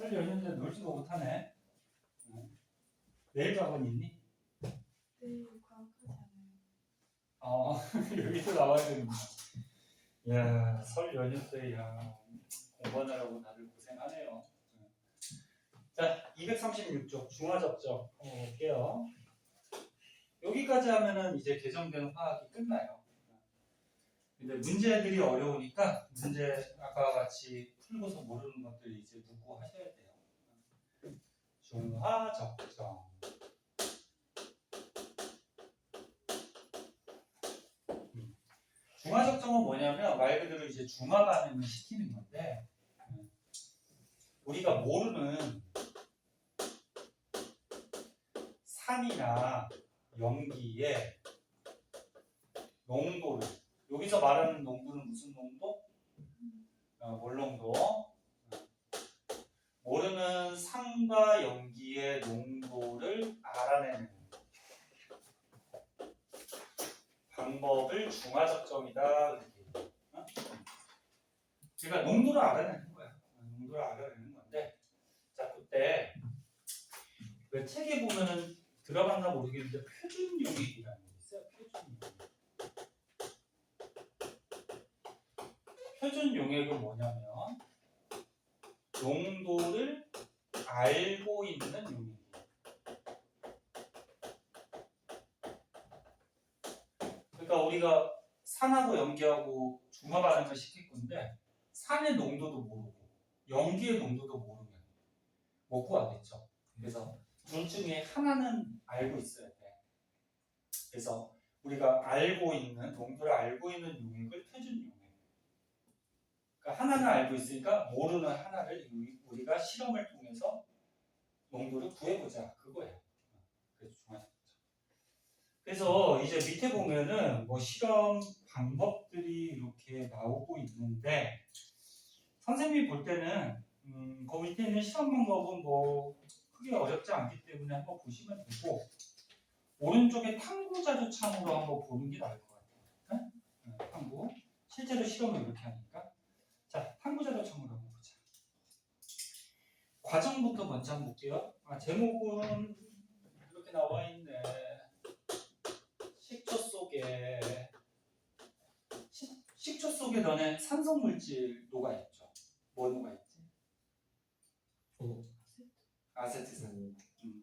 설 연휴인데 놀지도 못하네. 내일 학원 있니? 내일 과학하지 않아요. 여기서 나와야 되는구나. 야, 설 연휴 때, 야, 공부하느라고 다들 고생하네요. 자, 236쪽 중화접점 한번 볼게요. 여기까지 하면은 이제 개정된 화학이 끝나요. 근데 문제들이 어려우니까 문제 아까 같이 풀고서 모르는 것들 이제 묻고 하셔야 돼요. 중화접점. 중화접점은 뭐냐면 말 그대로 이제 중화 반응을 시키는 건데 우리가 모르는 산이나 염기의 농도를 여기서 말하는 농도는 무슨 농도? 몰농도. 모르는 산과 염기의 농도를 알아내는 방법을 중화접점이다. 그러니까 농도를 알아내는 거야. 농도를 알아내는 건데, 자 그때 왜 책에 보면은 들어봤나 모르겠는데 표준용액이라는 게 있어요. 표준용액은 뭐냐면 농도를 알고 있는 용액이에요. 그러니까 우리가 산하고 염기하고 중화 반응을 시킬 건데 산의 농도도 모르고 염기의 농도도 모르면 못 구하겠죠. 그래서 둘 중에 하나는 알고 있어야 돼. 그래서 우리가 알고 있는 농도를 알고 있는 용액을 표준용액. 그러니까 하나는 알고 있으니까 모르는 하나를 우리가 실험을 통해서 농도를 구해보자 그거예요. 그래서 중화접점. 그래서 이제 밑에 보면은 뭐 실험 방법들이 이렇게 나오고 있는데 선생님이 볼 때는 그 밑에 있는 실험 방법은 뭐 크게 어렵지 않기 때문에 한번 보시면 되고 오른쪽에 탐구 자료창으로 한번 보는 게 나을 것 같아요. 탐구. 실제로 실험을 이렇게 하니까. 자, 탐구 자료창으로 한번 보자. 과정부터 먼저 한번 볼게요. 제목은 이렇게 나와 있네. 식초 속에 너네 산성 물질 녹아 있죠. 뭐 녹아 있지? 아세트산.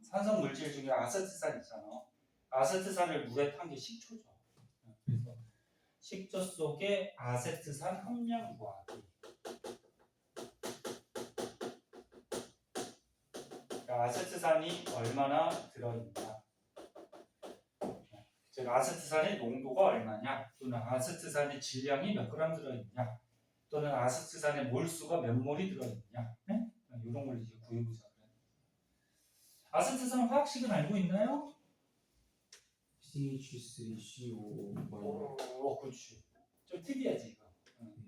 산성 물질 중에 아세트산 있잖아. 아세트산을 물에 탄 게 식초죠. 그래서 식초 속에 아세트산 함량 구하기. 그러니까 아세트산이 얼마나 들어있냐. 즉 아세트산의 농도가 얼마냐, 또는 아세트산의 질량이 몇 그램 들어있냐, 또는 아세트산의 몰수가 몇 몰이 들어있냐, 네? 이런 걸 이제 구해보자. 아세트산 화학식은 알고 있나요? CH3CO. 그렇지. 좀 특이하지 이거.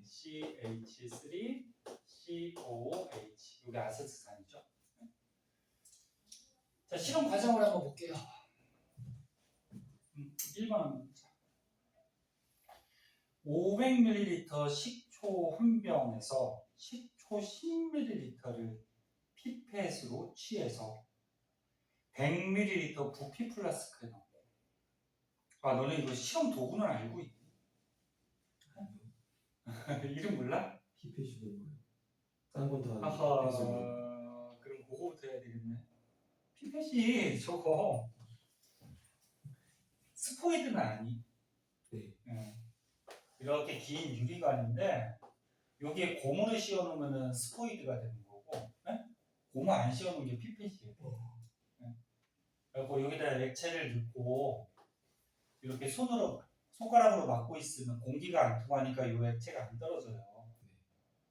CH3COH. 이게 아세트산이죠. 자, 실험 과정을 한번 볼게요. 1번 500ml 식초 한 병에서 식초 10ml를 피펫으로 취해서 100ml 부피 플라스크에 넣고. 너네 이거 실험 도구는 알고 있니? 이름 몰라? 피펫이 뭐예요? 딴 건 다 아하, 그럼 그거부터 해야 되겠네. 피펫이 저거 스포이드는 아니? 네. 이렇게 긴 유리관인데 여기에 고무를 씌워놓으면 스포이드가 되는 거고, 네? 고무 안 씌워놓은 게 피펫이에요. 그리고 여기다 액체를 넣고 이렇게 손가락으로 막고 있으면 공기가 안 통하니까 이 액체가 안 떨어져요.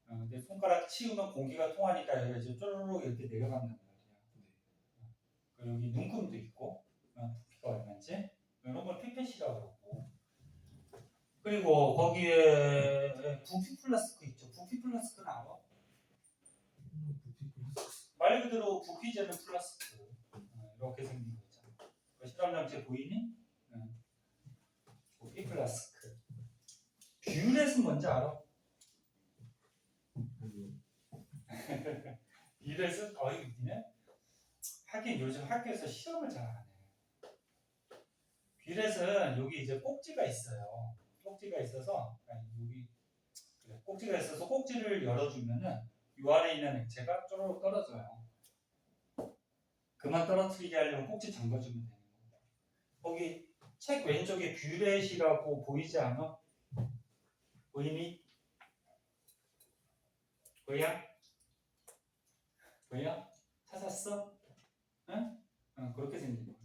근데 손가락 치우면 공기가 통하니까 이제 쪼르륵 이렇게 내려간단 말이야. 여기 눈금도 있고, 부피가 얼마인지 이런 걸 피펫이라고 그러고. 그리고 거기에 부피 플라스크 있죠. 부피 플라스크는 알아? 말 그대로 부피재는 플라스크. 이렇게 생긴 거 있잖아. 실험장치 보이니? 부피 플라스크. 뷰렛은 뭔지 알아? 비례수 니네 하긴 요즘 학교에서 시험을 잘 안 해. 비례는 여기 이제 꼭지가 있어요. 꼭지가 있어서 여기 그래, 꼭지가 있어서 꼭지를 열어주면은 이 아래에 있는 액체가 쪼르륵 떨어져요. 그만 떨어뜨리게 하려면 꼭지 잠궈주면 되는 거고. 거기 책 왼쪽에 뷰렛이라고 보이지 않아? 보이니? 보여? 보여? 찾았어? 응? 그렇게 생긴 거예요.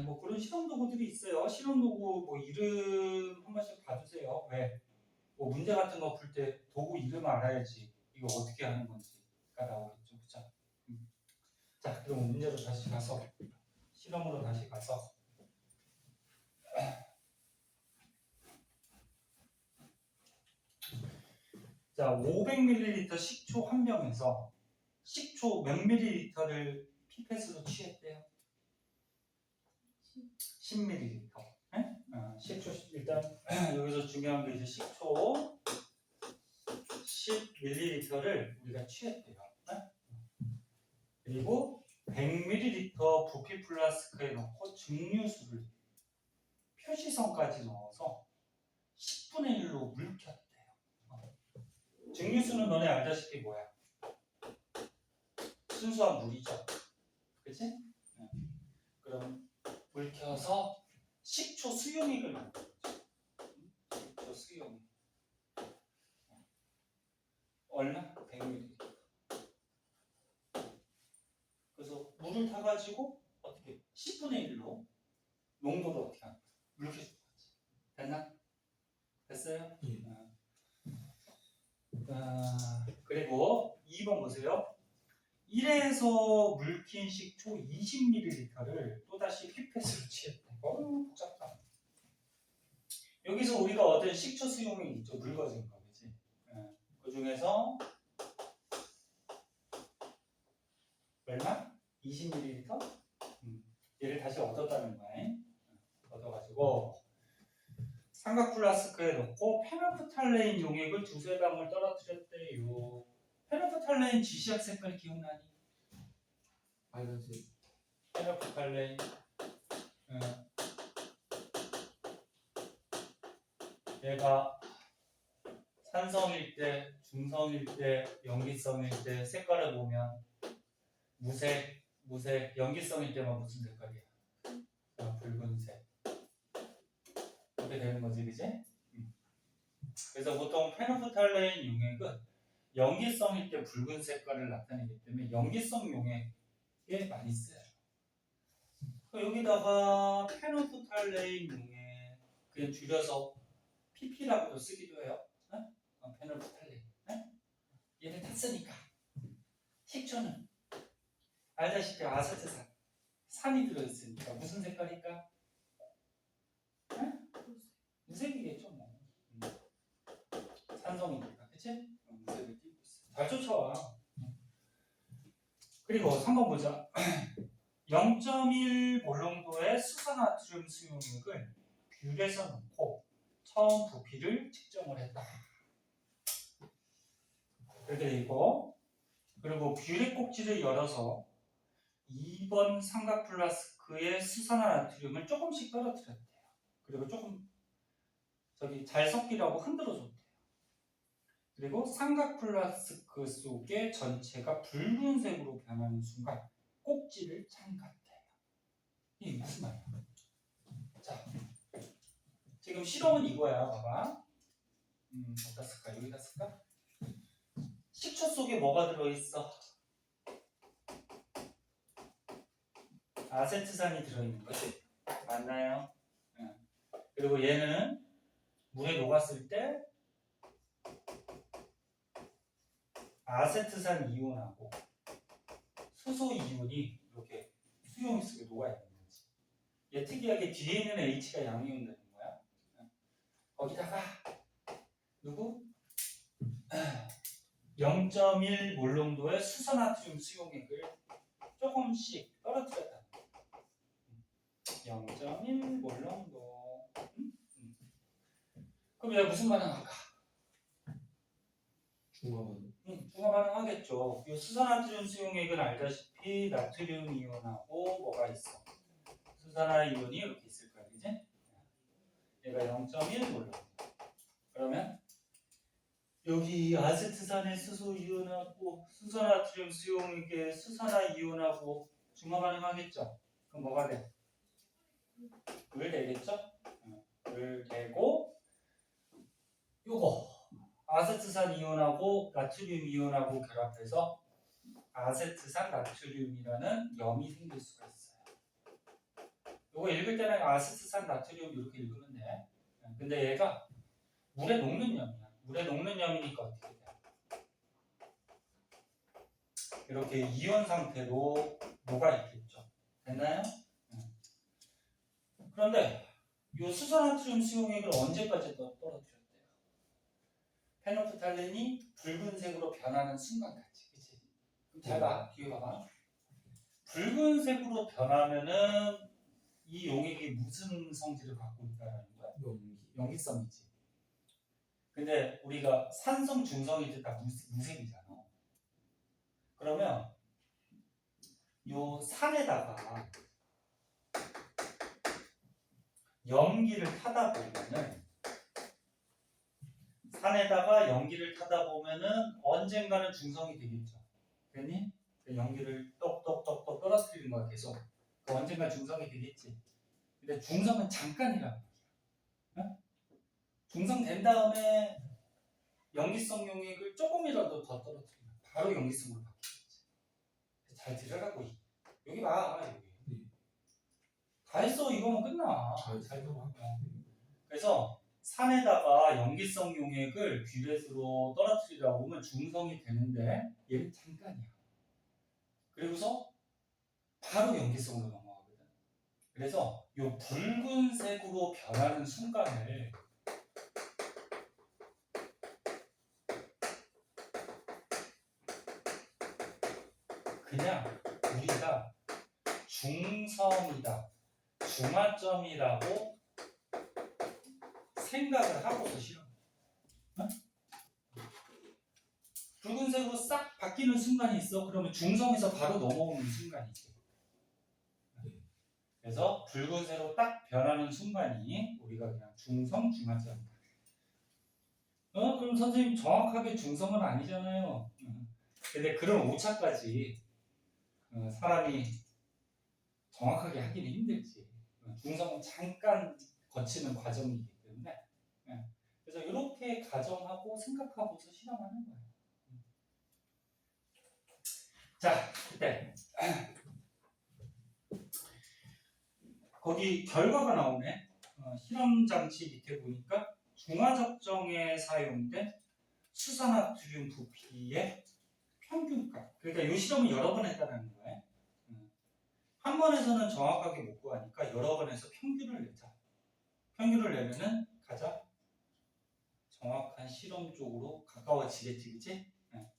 뭐 그런 실험 도구들이 있어요. 실험 도구 뭐 이름 한 번씩 봐주세요. 왜? 뭐 문제 같은 거 풀 때 도구 이름 알아야지 이거 어떻게 하는 건지가 나오겠죠. 그쵸? 자, 그럼 문제로 다시 가서 실험으로 다시 가서 자, 500ml 식초 한 병에서 식초 몇 ml를 피펫으로 취했대요? 10ml. 네? 식초 일단 여기서 중요한 게 이제 식초 10ml를 우리가 취했대요. 네? 그리고 100ml 부피 플라스크에 넣고 증류수를 표시선까지 넣어서 10분의 1로 물켰대요. 증류수는 너네 알다시피 뭐야? 순수한 물이죠. 그치? 그럼 물켜서 식초 수용액을 만들죠. 식초 수용액. 얼마? 100ml. 그래서 물을 타가지고 어떻게 10분의 1로 농도를 어떻게 하는 거야? 물켜줄 거지. 됐나? 됐어요? 예. 그리고 2번 보세요. 1에서 물킨 식초 20ml를 또다시 피펫으로 취했대. 복잡하다. 여기서 우리가 얻은 식초 수용액이 있죠. 묽어진 거, 그치? 그 중에서 얼마? 20ml? 얘를 다시 얻었다는 거야. 얻어가지고 삼각 플라스크에 넣고 페노프탈레인 용액을 2~3방울 떨어뜨렸대요. 페노프탈레인 지시약 색깔 기억나니? 빨간색. 페노프탈레인 얘가 산성일 때, 중성일 때, 염기성일 때 색깔을 보면 무색, 염기성일 때만 무슨 색깔이야? 붉은색. 이렇게 되는 거지, 그지? 그래서 보통 페노프탈레인 용액은 염기성일 때 붉은 색깔을 나타내기 때문에 염기성 용액에 많이 쓰여요. 여기다가 페노프탈레인 용액 그냥 줄여서 PP라고도 쓰기도 해요. 페놀프탈레인. 얘를 다 쓰니까 식초는 알다시피 아세트산 산이 들어있으니까 무슨 색깔일까? 무색이겠죠 뭐. 산성이니까, 그치? 무색을 띠고 있어. 잘 쫓아와. 그리고 3번 보자. 0.1 몰롱도의 수산나트륨 수용액을 뷰렛에 넣고 처음 부피를 측정을 했다. 그리고 뷰렛 꼭지를 열어서 2번 삼각 플라스크에 수산화나트륨을 조금씩 떨어뜨렸대요. 그리고 조금 잘 섞이라고 흔들어줬대요. 그리고 삼각 플라스크 속에 전체가 붉은색으로 변하는 순간 꼭지를 잠갔대요. 이게 무슨 말이야? 자, 지금 실험은 이거야. 봐봐. 어디다 쓸까? 여기다 쓸까? 식초 속에 뭐가 들어있어? 아세트산이 들어있는 거지. 맞나요? 그리고 얘는 물에 녹았을 때 아세트산 이온하고 수소 이온이 이렇게 수용 속에 녹아있는 거지. 얘 특이하게 뒤에 있는 H가 양이온 되는 거야. 거기다가 누구? 0.1 몰롱도의 수산나트륨 수용액을 조금씩 떨어뜨렸다. 0.1 몰롱도. 그럼 얘가 무슨 반응 할까? 중화 반응. 중화 반응하겠죠. 이 수산나트륨 수용액은 알다시피 나트륨 이온하고 뭐가 있어? 수산화 이온이 이렇게 있을 거야, 그지? 얘가 0.1몰. 그러면 여기 아세트산의 수소 이온하고 수산나트륨 수용액의 수산화 이온하고 중화 반응하겠죠. 그럼 뭐가 돼? 물 되겠죠? 물 되고 요거 아세트산 이온하고 나트륨 이온하고 결합해서 아세트산 나트륨이라는 염이 생길 수가 있어요. 요거 읽을 때는 아세트산 나트륨 이렇게 읽으면 돼. 근데 얘가 물에 녹는 염이야. 물에 녹는 염이니까 어떻게 돼? 이렇게 이온 상태로 녹아 있겠죠. 됐나요? 그런데 이 수산나트륨 수용액을 언제까지 떨어뜨렸대요? 페노프탈렌이 붉은색으로 변하는 순간까지. 그치? 그럼 잘 봐. 뒤에 봐봐. 붉은색으로 변하면은 이 용액이 무슨 성질을 갖고 있다는 거야? 연기. 염기성이지. 근데 우리가 산성, 중성이 다 무색이잖아. 그러면 요 산에다가 연기를 타다 보면은 산에다가 연기를 타다 보면은 언젠가는 중성이 되겠죠. 됐니? 연기를 똑똑똑똑 떨어뜨리는 거야 계속. 그 언젠가 중성이 되겠지. 근데 중성은 잠깐이란 말이야. 응? 중성 된 다음에 연기성 용액을 조금이라도 더 떨어뜨리면 바로 연기성으로 바뀌겠지. 잘 들으라고. 여기 봐. 여기. 다 했어. 이거면 끝나. 잘 들어. 그래서 산에다가 연기성 용액을 귀렛으로 떨어뜨리다 보면 중성이 되는데 얘는 잠깐이야. 그리고서 바로 연기성으로 넘어가거든. 그래서 이 붉은색으로 변하는 순간을 그냥 우리가 중성이다, 중화점이라고 생각을 하고서 실험. 어? 붉은색으로 싹 바뀌는 순간이 있어. 그러면 중성에서 바로 넘어오는 순간이 있어. 그래서 붉은색으로 딱 변하는 순간이 우리가 그냥 중성, 중화점이다. 그럼 선생님 정확하게 중성은 아니잖아요. 근데 그런 오차까지 사람이 정확하게 하기는 힘들지. 중성은 잠깐 거치는 과정이기 때문에. 그래서 이렇게 가정하고 생각하고서 실험하는 거예요. 자, 그때 거기 결과가 나오네. 실험 장치 밑에 보니까 중화적정에 사용된 수산나트륨 부피의 평균값. 그러니까 이 실험을 여러 번 했다는 거예요. 한 번에서는 정확하게 못 구하니까 여러 번 해서 평균을 내자. 평균을 내면은 가장 정확한 실험 쪽으로 가까워지겠지, 그치?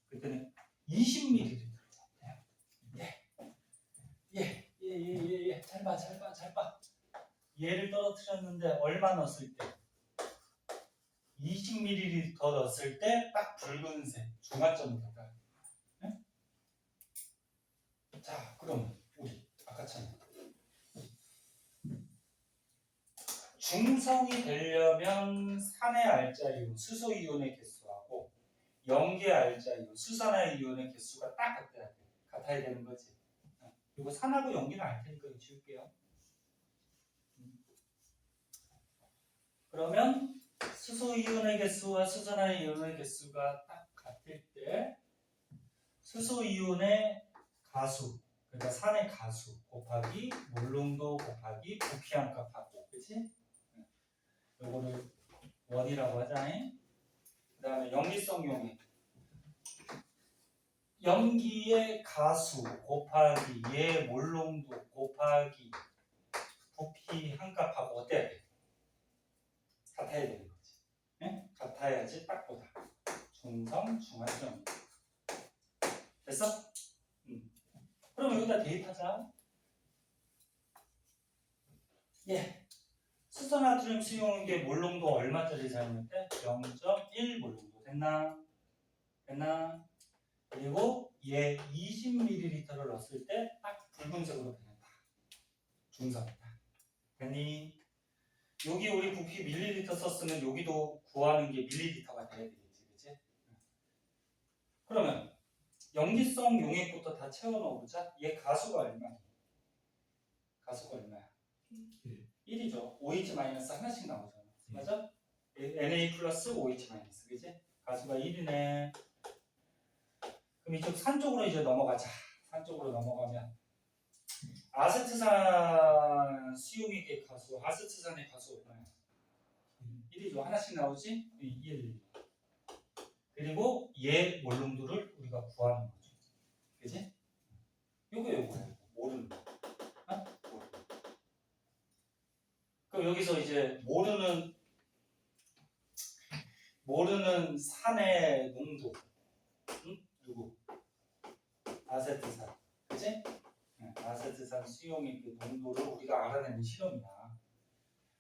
그때는 20ml. 예. 잘 봐. 얘를 떨어뜨렸는데 얼마 넣었을 때? 20ml 넣었을 때 딱 붉은색 중화점이 될까요? 자, 그럼 우리 아까처럼 중성이 되려면 산의 알자이온, 수소이온의 개수하고 염기의 알자이온, 수산화이온의 개수가 딱 같아야 되는 거지. 그리고 산하고 염기는 알 테니까 이거 지울게요. 그러면 수소이온의 개수와 수산화이온의 개수가 딱 같을 때 수소이온의 가수, 그러니까 산의 가수 곱하기 몰농도 곱하기 부피한 값하고, 그렇지? 요거를 원이라고 하잖아요. 그 다음에 염기성 용액, 염기의 가수 곱하기 얘 몰농도 곱하기 부피 한 값하고 어때야 돼? 같아야 되는 거지. 네? 같아야지 딱 보다. 중성, 중화점. 됐어? 그럼 여기다 대입하자. 예. 수산나트륨 수용액의 몰농도 얼마짜리 사용했대? 0.1 몰농도 됐나? 됐나? 그리고 얘 20ml를 넣었을 때 딱 붉은색으로 변했다. 중성이다. 됐니? 여기 우리 부피 밀리리터 썼으면 여기도 구하는 게 밀리리터가 돼야 되겠지, 그치? 그러면 염기성 용액부터 다 채워넣어보자. 얘 가수가 얼마야? 가수가 얼마야? 1이죠. OH 마이너스 하나씩 나오잖아. 맞아? Na 플러스 OH 마이너스, 그치? 가수가 1이네. 그럼 이쪽 산 쪽으로 이제 넘어가자. 산 쪽으로 넘어가면 아세트산 수용액의 가수, 아세트산의 가수 얼마야? 1이죠. 하나씩 나오지? 1. 그리고 얘 몰농도를 우리가 구하는 거죠. 그지? 요거야. 모르는 거. 어? 모르는 거. 그럼 여기서 이제 모르는 산의 농도. 응? 누구? 아세트산. 그지? 아세트산 수용액 그 농도를 우리가 알아내는 실험이야.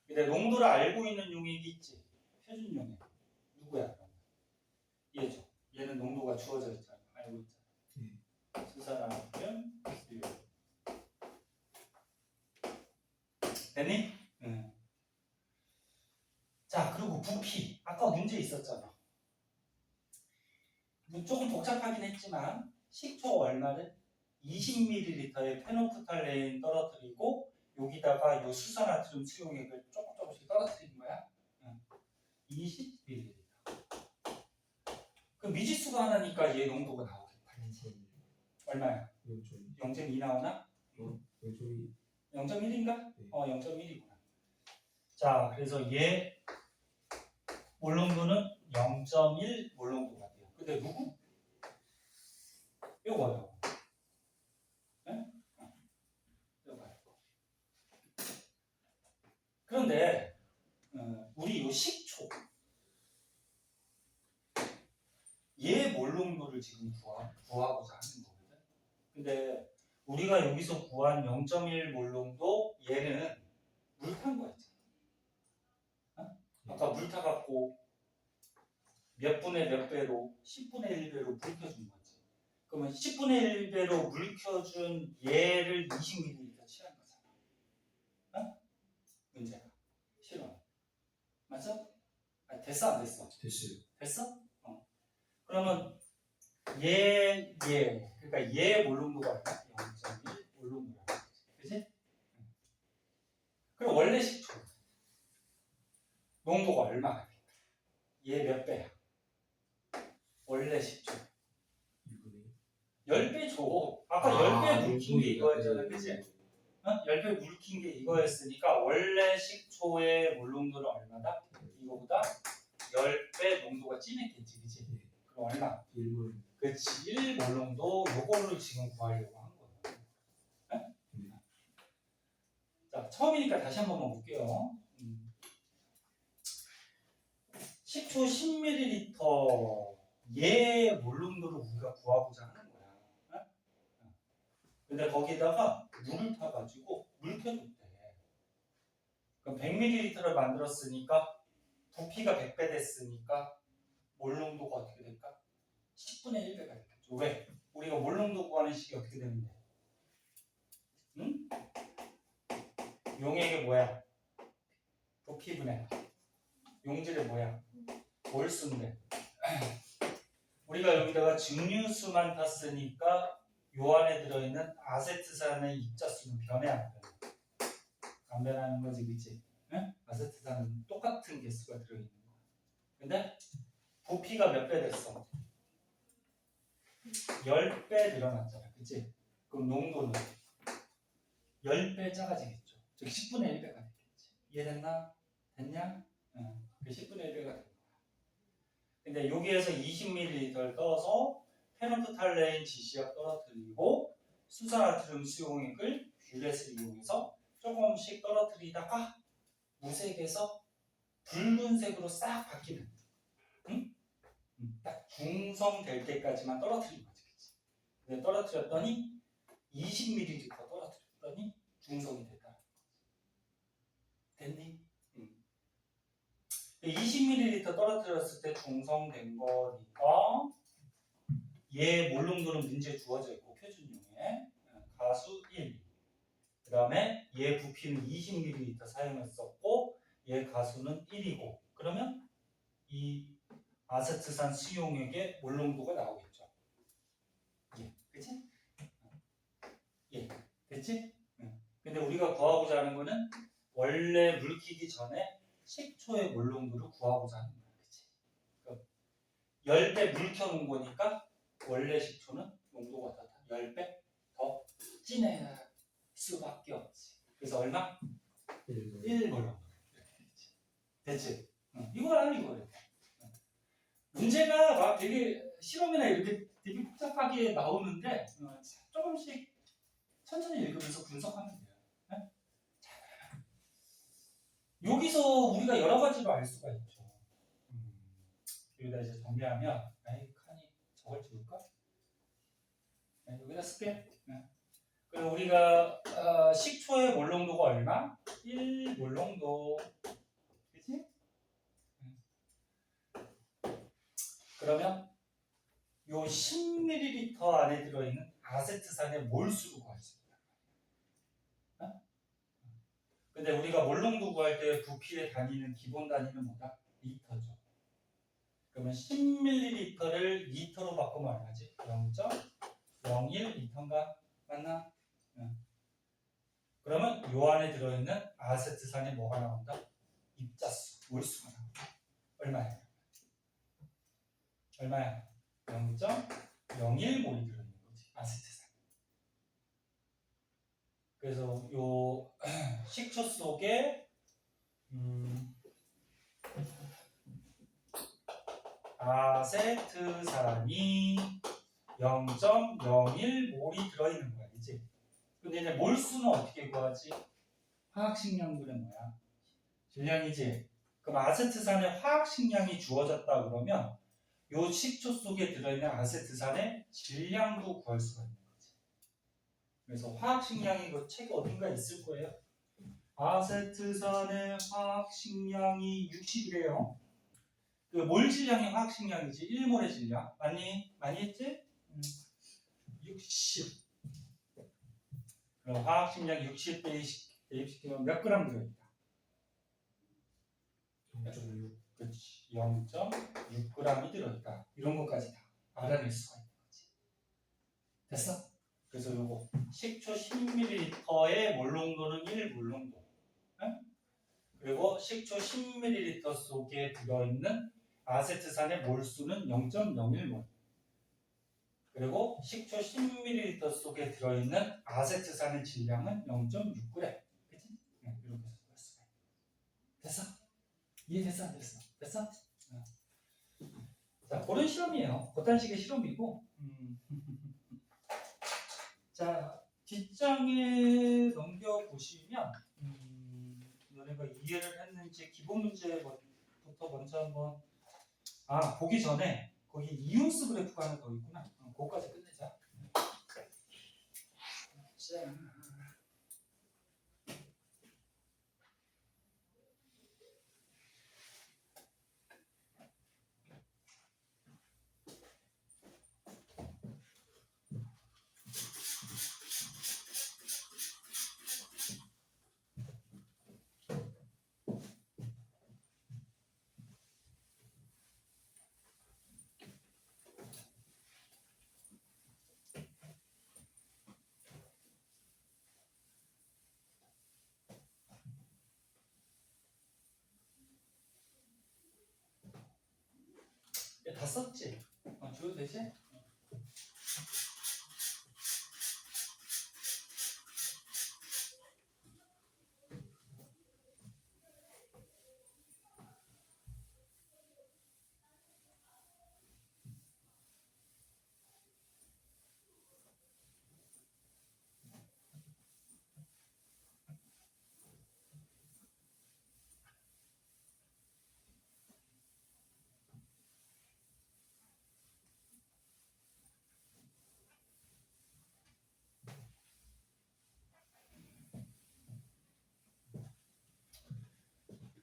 근데 농도를 알고 있는 용액이 있지. 표준 용액. 누구야? 얘죠. 얘는 농도가 주어져 있잖아. 알고 있잖아. 수산화염 수용. 됐니? 응. 자, 그리고 부피. 아까 문제 있었잖아. 조금 복잡하긴 했지만 식초 얼마를 20ml의 페노프탈레인 떨어뜨리고 여기다가 요 수산화트륨 수용액을 조금씩 떨어뜨리는 거야. 20ml. 그럼 미지수가 하나니까 얘 농도가 나오겠다. 얼마야? 0.2 나오나? 0.1인가? 네. 0.1이구나. 자, 그래서 얘 몰농도는 0.1 몰농도가 돼요. 근데 누구? 요거요. 네? 요거요. 그런데 우리 요 식초 얘 몰농도를 지금 구하고자 하는 거거든. 근데 우리가 여기서 구한 0.1 몰농도 얘는 물 탄 거 있잖아. 아까 물 타갖고 몇 분의 몇 배로 10분의 1배로 물 켜준 거지. 그러면 10분의 1배로 물 켜준 얘를 20ml 취한 거잖아. 문제가. 실험. 맞죠? 됐어 안 됐어? 됐어요. 됐어? 그러면 그러니까 얘 몰농도가 얼마? 0.1 몰농도가. 그지? 그럼 원래 식초 농도가 얼마가 될까? 얘 몇 배야? 원래 식초 10배 줘. 아까 10배 물킨 게 이거였잖아. 그치? 10배 물킨 게 이거였으니까 원래 식초의 몰농도는 얼마다? 이거보다 10배 농도가 진했겠지. 그치? 그럼 얼마? 1몰. 그치. 1몰농도 요거를 지금 구하려고 한 거야. 자, 처음이니까 다시 한 번만 볼게요. 식초 10ml 얘 몰농도를 우리가 구하고자 하는 거야. 근데 거기다가 물을 타가지고 물 켜줬대. 그럼 100ml를 만들었으니까 부피가 100배 됐으니까 몰농도가 어떻게 될까? 10분의 1배가 되겠죠. 왜? 우리가 몰농도 구하는 식이 어떻게 되는데? 응? 용액이 뭐야? 부피분해. 용질이 뭐야? 몰수인데. 우리가 여기다가 증류수만 탔으니까 요 안에 들어있는 아세트산의 입자수는 변해 안 변해? 안 변하는 거지, 그치? 응? 아세트산은 똑같은 개수가 들어있는 거야. 근데 부피가 몇 배 됐어? 10배 늘어났잖아, 그치? 그럼 농도는 10배 작아지겠죠. 즉 10분의 1배가 되겠지. 이해됐나? 됐냐? 응. 그 10분의 1배가 된 거야. 근데 여기에서 20ml를 떠서 페노프탈레인 지시약 떨어뜨리고 수산화트륨 수용액을 뷰렛을 이용해서 조금씩 떨어뜨리다가 무색에서 붉은색으로 싹 바뀌는, 응? 딱 중성될 때까지만 떨어뜨린 거지, 그치? 근데 떨어뜨렸더니 20ml 떨어뜨렸더니 중성이 됐다. 됐니? 20ml 떨어뜨렸을 때 중성된 거니까 얘 몰롱도는 문제 주어져 있고 표준용에 가수 1. 그 다음에 얘 부피는 20ml 사용했었고 얘 가수는 1이고 그러면 이 아세트산 수용액의 몰롱도가 나오겠죠. 예, 그치? 예, 됐지? 근데 우리가 구하고자 하는 거는 원래 물키기 전에 식초의 몰롱도를 구하고자 하는 거야. 그치? 그러니까 10배 물 켜놓은 거니까 원래 식초는 농도가 더 10배 더 진해야 수밖에 없지. 그래서 얼마? 1몰롱도. 됐지? 이거랑 이거래. 문제가 막 되게 실험이나 이렇게 되게 복잡하게 나오는데 조금씩 천천히 읽으면서 분석하면 돼요. 네? 자, 여기서 우리가 여러 가지로 알 수가 있죠. 여기다 이제 정리하면, 아이 칸이 저걸 지울까? 네, 여기다 쓸게. 네. 그럼 우리가 식초의 몰롱도가 얼마? 1몰롱도. 그치? 그러면 요 10ml 안에 들어있는 아세트산의 몰수로 구하겠습니다. 근데 우리가 몰롱도 구할 때 부피의 단위는 기본 단위는 뭐다? 리터죠. 그러면 10ml를 리터로 바꾸면 얼마지? 0.01리터인가? 맞나? 그러면 요 안에 들어있는 아세트산이 뭐가 나온다? 입자수, 몰수가 나온다. 얼마야? 얼마야? 0.01몰이 들어있는 거지. 아세트산. 그래서 요 식초 속에 아세트산이 0.01몰이 들어있는 거야, 이제. 근데 이제 몰수는 어떻게 구하지? 화학식량분의 뭐야? 질량이지. 그럼 아세트산의 화학식량이 주어졌다 그러면 요 식초 속에 들어있는 아세트산의 질량도 구할 수가 있는 거지. 그래서 화학식량이 그 책 어딘가 있을 거예요. 아세트산의 화학식량이 60이래요. 그 몰 질량이 화학식량이지 1몰의 질량. 맞니? 많이 했지? 60. 그럼 화학식량 60 대입시키면 몇 그램 들어있다? 0.6. 그렇지. 0.6g이 들어있다. 이런 것까지 다 알아낼 수가 있는 거지. 됐어? 그래서 요거 식초 10ml의 몰롱도는 1몰롱도. 그리고 식초 10ml 속에 들어있는 아세트산의 몰수는 0.01몰. 그리고 식초 10ml 속에 들어있는 아세트산의 질량은 0.6g. 그치? 이렇게 해서 구할 수가 있다. 됐어? 이해됐어? 안 됐어? 됐어? 자, 그런 실험이에요. 그딴식의 실험이고. 자, 뒷장에 넘겨보시면 너네가 이해를 했는지 기본 문제부터 먼저 한번 보기 전에 거기 이온스 그래프가 하나 더 있구나. 그거까지 끝내자. 자. 다 썼지? 줘도 되지?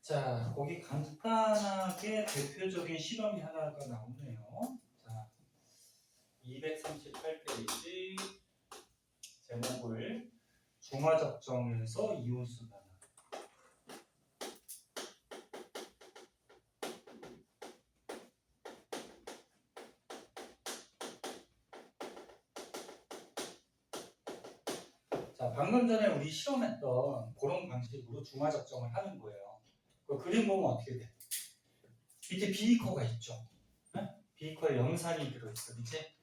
자, 거기 간단하게 대표적인 실험이 하나가 나오네요. 자, 200 중화적정에서 이온수 반응. 자, 방금 전에 우리 실험했던 그런 방식으로 중화적정을 하는 거예요. 그 그림 보면 어떻게 돼? 밑에 비이커가 있죠. 네? 비이커에 염산이 들어있어, 그치?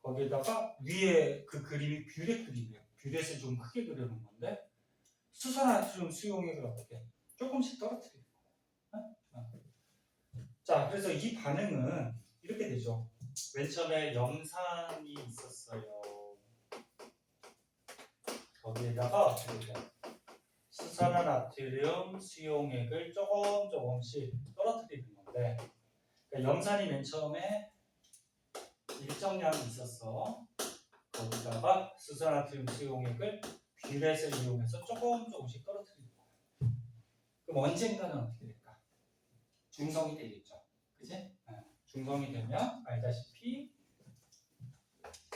거기에다가 위에 그 그림이 뷰렛 그림이에요. 뷰렛을 좀 크게 그려놓은 건데 수산화트륨 수용액을 어떻게 조금씩 떨어뜨려요. 자, 그래서 이 반응은 이렇게 되죠. 맨 처음에 염산이 있었어요. 거기에다가 어떻게 돼? 수산화나트륨 수용액을 조금씩 떨어뜨리는 건데, 그러니까 염산이 맨 처음에 일정량이 있었어. 거기다가 수산화트륨 수용액을 뷰렛을 이용해서 조금씩 떨어뜨리는 거야. 그럼 언젠가는 어떻게 될까? 중성이 되겠죠. 그지? 네. 중성이 되면 알다시피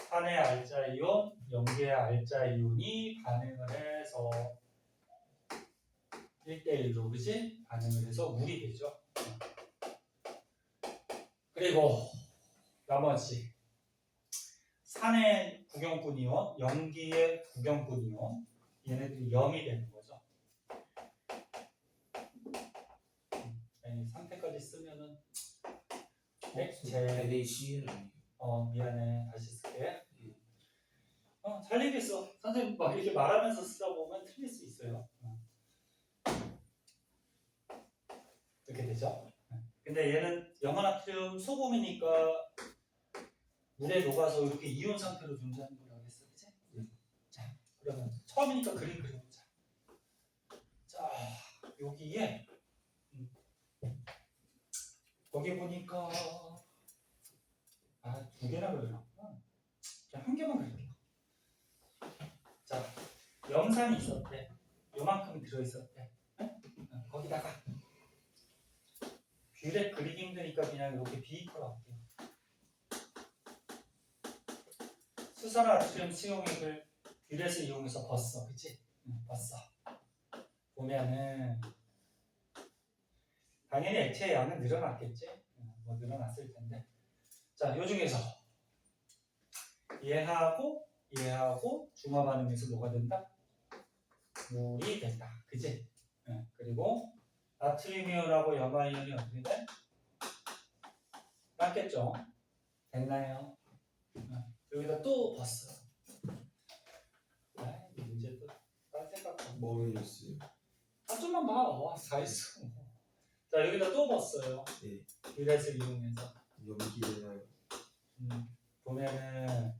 산의 알자이온, 염기의 알자이온이 반응을 해서 1대1로 그지? 반응을 해서 물이 되죠. 그리고 나머지 산의 구경꾼 이온, 염기의 구경꾼 이온, 얘네들이 염이 되는 거죠. 아니, 3패까지 쓰면은 LAC는 미안해, 다시 쓸게. 잘 얘기했어. 선생님 막 이렇게 말하면서 쓰다 보면 틀릴 수 있어요. 이렇게 되죠. 근데 얘는 염화나트륨 소금이니까 물에 녹아서 이렇게 이온 상태로 존재하는 거라고 했어, 그치? 자, 그러면 처음이니까 그림 그려보자. 자, 여기에 거기 보니까 두 개나 그려놨구나. 그냥 한 개만 그릴게요. 자, 염산이 있었대. 요만큼 들어있었대. 거기다가 뷰렛 그리기 힘드니까 그냥 이렇게 비이커로 할게요. 수산화트륨 수용액을 뷰렛을 이용해서 벗어, 그치? 벗어. 보면은 당연히 액체의 양은 늘어났겠지? 뭐 늘어났을 텐데. 자, 요 중에서 얘하고 중화 반응에서 뭐가 된다? 물이 된다, 그치? 그리고 나트륨이온하고 염화이온이 어떻게 돼? 낫겠죠? 됐나요? 여기다 또 벗어요. 이 문제 또딴 생각하고. 모르겠어요. 좀만 봐. 다 했어. 자, 여기다 또 벗어요. 네. 뷰렛을 이용해서. 염기되나요? 보면은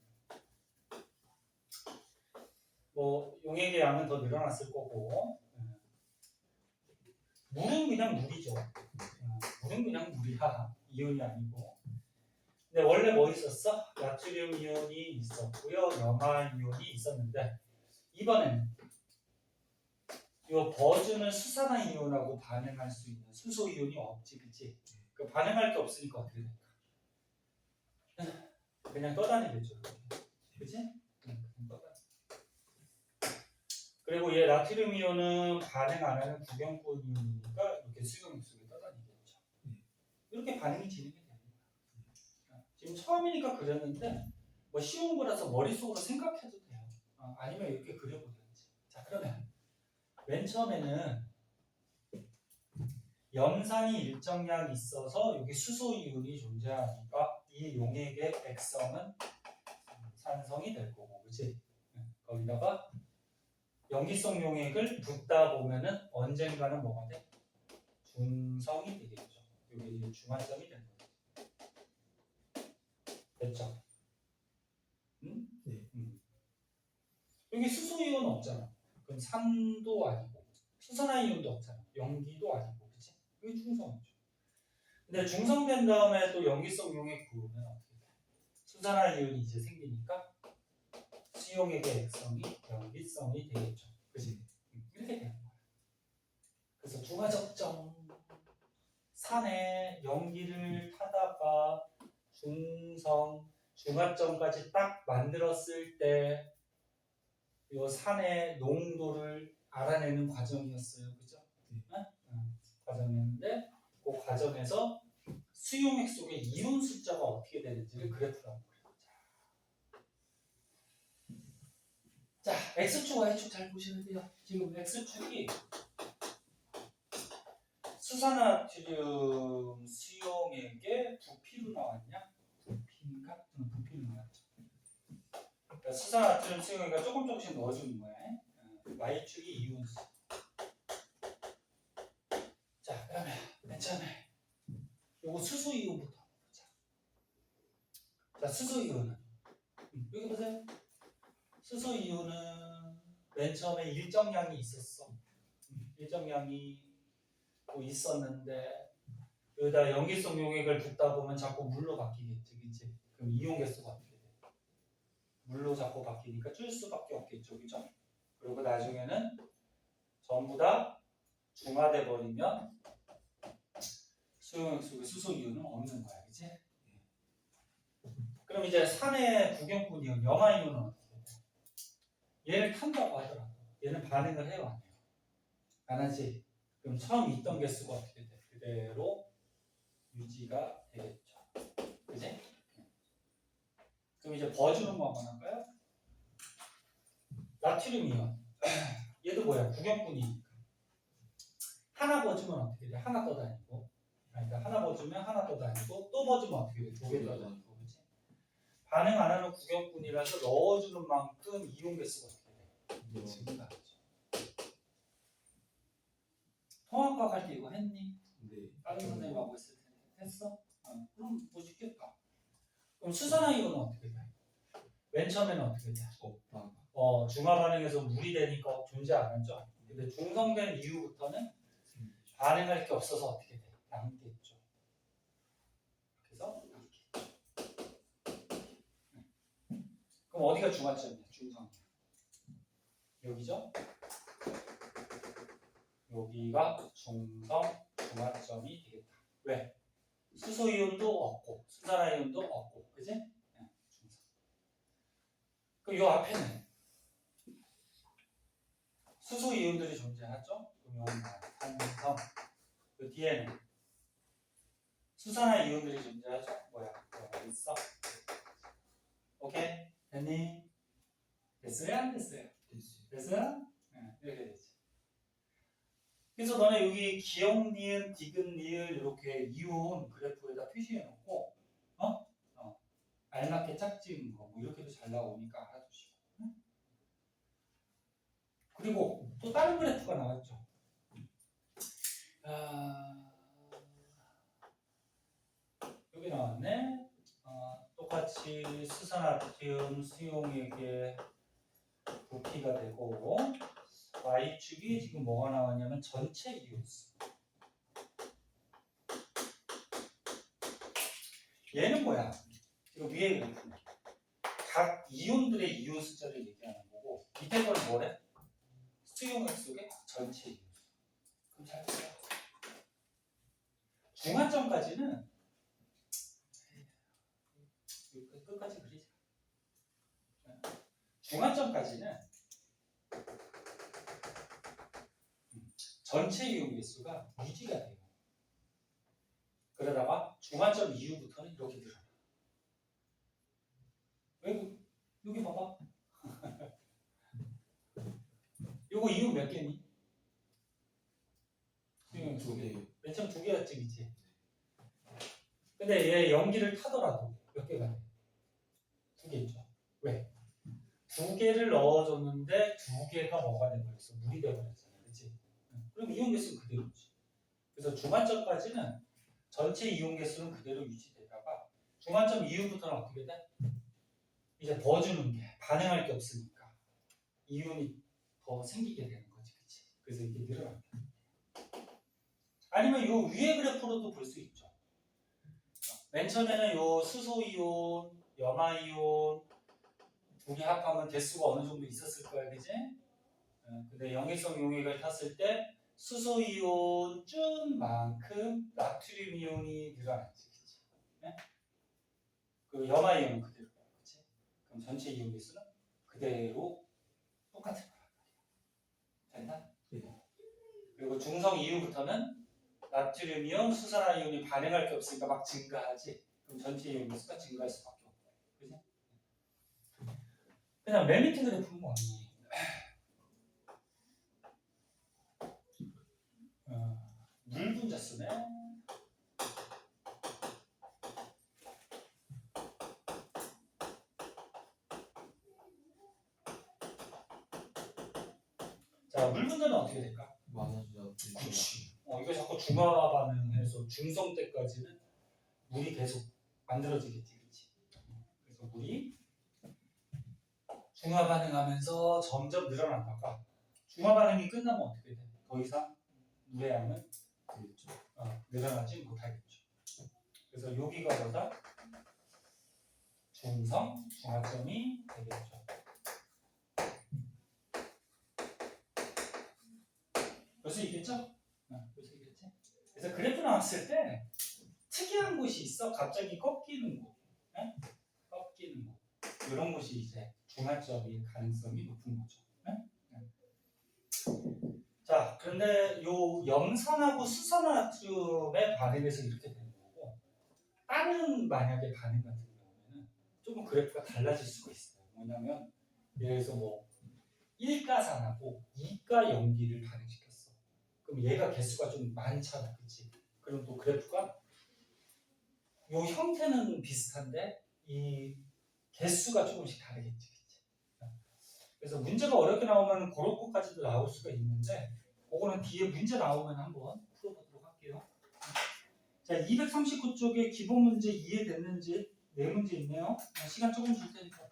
뭐 용액의 양은 더 늘어났을 거고, 물은 그냥 물이죠. 물은 그냥 물이야. 이온이 아니고. 근데 원래 뭐 있었어? 나트륨 이온이 있었고요, 염화 이온이 있었는데 이번에는 이 버주는 수산화 이온하고 반응할 수 있는 수소 이온이 없지, 그치? 그 반응할 게 없으니까 어떻게 될까? 그냥 떠다니겠죠, 그치? 떠다니. 그리고 얘 나트륨 이온은 반응 안 하는 구경꾼 이온이니까 이렇게 수용액 속에 떠다니겠죠. 이렇게 반응이 진행이 되는 거야. 지금 처음이니까 그렸는데 뭐 쉬운 거라서 머릿속으로 생각해도 돼요. 아니면 이렇게 그려보든지. 자, 그러면 맨 처음에는 염산이 일정량 있어서 여기 수소 이온이 존재하니까 이 용액의 액성은 산성이 될 거고, 그치? 거기다가 염기성 용액을 붓다 보면은 언젠가는 뭐가 돼? 중성이 되겠죠. 여기 이제 중화점이 되는 거죠. 됐죠? 응? 네. 여기 수소 이온 없잖아. 그럼 산도 아니고 수산화 이온도 없잖아. 염기도 아니고, 그치? 이게 중성이죠. 근데 중성된 다음에 또 염기성 용액 부으면 어떻게 돼? 수산화 이온이 이제 생기니까 수용액의 액성이 염기성이 되겠죠. 그치? 이렇게 되는 거야. 그래서 중화적정, 산에 염기를 타다가 중성, 중화점까지 딱 만들었을 때 요 산의 농도를 알아내는 과정이었어요. 그죠? 과정이었는데 그 과정에서 수용액 속의 이온 숫자가 어떻게 되는지를 그래프로 한번 그려보자. 자, X축, Y축 잘 보셔야 돼요. 지금 X축이 수산화트륨 수용액의 부피로 나왔냐? 부피인가? 부피로 나왔죠. 그러니까 수산화트륨 수용액을 조금씩 넣어주는 거야. Y축이 이온수. 자, 그러면 맨 처음에 요거 수소이온부터 보자. 자, 수소이온은 여기 보세요. 수소이온은 맨 처음에 일정량이 있었어. 일정량이 뭐 있었는데 여기다 염기성 용액을 붓다 보면 자꾸 물로 바뀌겠지, 그치? 그럼 이온 개수가 어떻게 돼? 물로 자꾸 바뀌니까 줄 수밖에 없겠죠, 그죠? 그리고 나중에는 전부 다 중화돼 버리면 수용액 속에 수소이온은 없는 거야, 그치? 그럼 이제 산의 구경꾼 이온, 염화이온은 어떻게 돼? 얘를 탄다고 하더라고. 얘는 반응을 해요, 안 해요? 안 하지? 그럼 처음 있던 개수가 어떻게 돼? 그대로 유지가 되겠죠. 그지? 그럼 이제 버주는 거 한번 할까요? 나트륨 이온. 얘도 뭐야? 구경꾼이니까. 하나 버주면 어떻게 돼? 하나 떠다니고. 그러니까 하나 버주면 하나 떠다니고 또 버주면 어떻게 돼? 두 개 떠다니고. 그지? 반응 안 하는 구경꾼이라서 넣어주는 만큼 이온 개수가 어떻게 돼? 증가하죠. 통합과학 할 때 이거 했니? 네. 다른 선생님하고 했을 때 했어? 그럼 뭐 쉽겠다. 그럼 수산화이온은 어떻게 돼? 맨 처음에는 어떻게 돼? 없다. 중화 반응에서 물이 되니까 존재 안 하죠. 근데 중성된 이후부터는 반응할 게 없어서 어떻게 돼? 남겠죠. 그래서 남겠죠. 그럼 어디가 중화점이야? 중성이야. 여기죠? 여기가 중화점이 되겠다. 왜? 수소이온도 없고 수산화이온도 없고, 그지? 중성. 그럼 요 앞에는 수소이온들이 존재하죠? 그럼 여기는 탄성. 그 뒤에는 수산화이온들이 존재하죠? 뭐야? 있어? 오케이? 됐니? 됐어요? 안 됐어요? 됐어요. 됐어요? 이렇게 되지. 그래서 너네 여기 기억, 니은, 디귿, 리을 이렇게 이온 그래프에다 표시해 놓고 알맞게 짝지은 거 뭐 이렇게도 잘 나오니까 알아두시고. 그리고 또 다른 그래프가 나왔죠. 여기 나왔네. 똑같이 수산화트륨 수용액의 부피가 되고 Y축이 지금 뭐가 나왔냐면 전체 이온수. 얘는 뭐야? 지금 위에 그래프. 각 이온들의 이온 숫자를 얘기하는 거고 밑에 거는 뭐래? 수용액 속의 전체 이온수. 그럼 잘 보세요. 중화점까지는 끝까지 그리자. 중화점까지는 전체 이온 개수가 유지가 돼요. 그러다가 중화점 이후부터는 이렇게 늘어나. 왜? 여기 봐봐. 요거 이온 몇 개니? 두 개. 맨 처음 두 개였지, 그치? 근데 얘 연기를 타더라도 몇 개가 돼? 두 개 있죠. 왜? 두 개를 넣어줬는데 두 개가 뭐가 돼버렸어? 물이 돼버렸잖아, 그치? 그럼 이온 개수는 그대로지. 그래서 중화점까지는 전체 이온 개수는 그대로 유지되다가 중화점 이후부터는 어떻게 돼? 이제 버주는 게 반응할 게 없으니까 이온이 더 생기게 되는 거지, 그치? 그래서 이게 늘어납니다. 아니면 요 위에 그래프로도 볼 수 있죠. 맨 처음에는 요 수소이온, 염화이온 두 개 합하면 개수가 어느 정도 있었을 거야, 그지? 근데 염기성 용액을 탔을 때 수소이온쯤만큼 나트륨 이온이 늘어났지, 그치? 네? 그 염화이온은 그대로, 그치? 그럼 전체 이온 개수는 그대로 똑같은 거란 말이야. 됐나? 네. 그리고 중성 이후부터는 나트륨 이온, 수산화 이온이 반응할 게 없으니까 막 증가하지. 그럼 전체 이온 수가 증가할 수밖에 없고. 그죠? 그냥 맨 밑에 그래프는 뭐니? 물 분자 쓰네. 자, 물 분자는 어떻게 될까? 많아지죠. 그렇지. 이거 자꾸 중화 반응해서 중성 때까지는 물이 계속 만들어지겠지, 그렇지? 그래서 물이 중화 반응하면서 점점 늘어나다가 중화 반응이 끝나면 어떻게 돼? 더 이상 물의 양은 그렇죠. 늘어나지 못하겠죠. 그래서 여기가 뭐다? 중성, 중화점이 되겠죠. 벌써 있겠죠? 벌써 있겠지? 그래서 그래프 나왔을 때 특이한 곳이 있어. 갑자기 꺾이는 곳, 꺾이는 곳. 이런 곳이 이제 중화점일 가능성이 높은 거죠. 자, 그런데 요 염산하고 수산화나트륨의 반응에서 이렇게 되는 거고, 다른 만약에 반응 같은 경우에는 조금 그래프가 달라질 수가 있어요. 뭐냐면 예를 들어서 뭐 1가산하고 2가 염기를 반응시켰어. 그럼 얘가 개수가 좀 많잖아, 그렇지? 그럼 또 그래프가 요 형태는 비슷한데 이 개수가 조금씩 다르겠지, 그치? 그래서 문제가 어렵게 나오면 그런 것까지도 나올 수가 있는데, 그거는 뒤에 문제 나오면 한번 풀어보도록 할게요. 자, 239쪽에 기본 문제 이해됐는지 네 문제 있네요. 시간 조금 줄 테니까